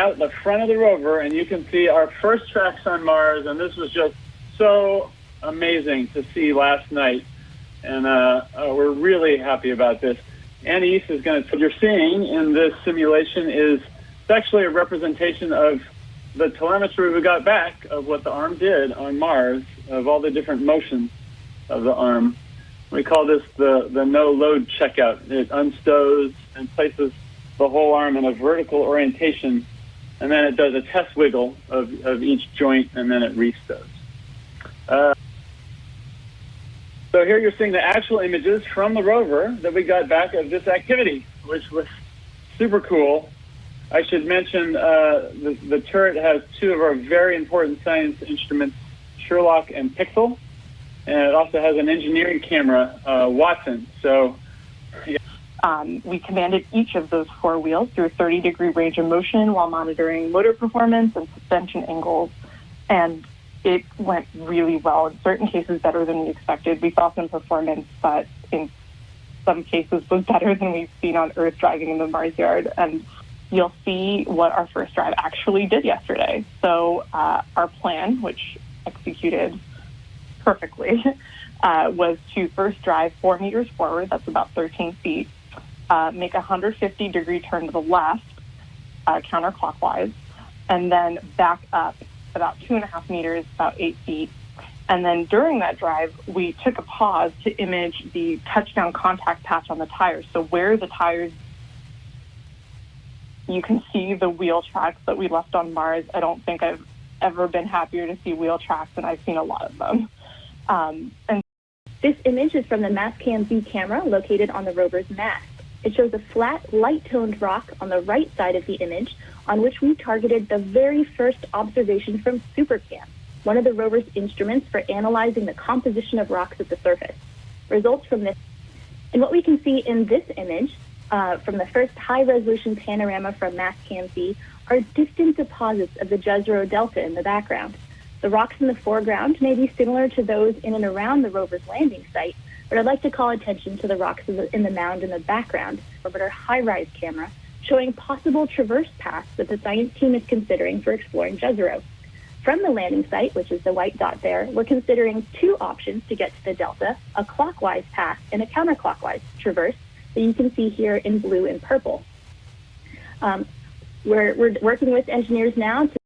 out the front of the rover, and you can see our first tracks on Mars, and this was just so amazing to see last night, and we're really happy about this. Anise is going to, what you're seeing in this simulation is it's actually a representation of the telemetry we got back of what the arm did on Mars, of all the different motions of the arm. We call this the no-load checkout. It unstows and places the whole arm in a vertical orientation, and then it does a test wiggle of each joint, and then it restows. So here you're seeing the actual images from the rover that we got back of this activity, which was super cool. I should mention the turret has two of our very important science instruments, Sherlock and Pixel, and it also has an engineering camera, Watson. So we commanded each of those four wheels through a 30-degree range of motion while monitoring motor performance and suspension angles, and it went really well. In certain cases, better than we expected. We saw some performance, but in some cases was better than we've seen on Earth driving in the Mars yard. And you'll see what our first drive actually did yesterday. So our plan, which executed perfectly, was to first drive 4 meters forward, that's about 13 feet, make a 150-degree turn to the left, counterclockwise, and then back up about 2.5 meters, about 8 feet. And then during that drive, we took a pause to image the touchdown contact patch on the tires. So where the tires, you can see the wheel tracks that we left on Mars. I don't think I've ever been happier to see wheel tracks, and I've seen a lot of them. And this image is from the Mastcam-Z camera located on the rover's mast. It shows a flat, light-toned rock on the right side of the image, on which we targeted the very first observation from SuperCam, one of the rover's instruments for analyzing the composition of rocks at the surface. Results from this, and what we can see in this image, from the first high-resolution panorama from Mastcam-Z, are distant deposits of the Jezero Delta in the background. The rocks in the foreground may be similar to those in and around the rover's landing site, but I'd like to call attention to the rocks in the mound in the background, but our high-rise camera, showing possible traverse paths that the science team is considering for exploring Jezero. From the landing site, which is the white dot there, we're considering two options to get to the Delta, a clockwise path and a counterclockwise traverse that you can see here in blue and purple. We're working with engineers now to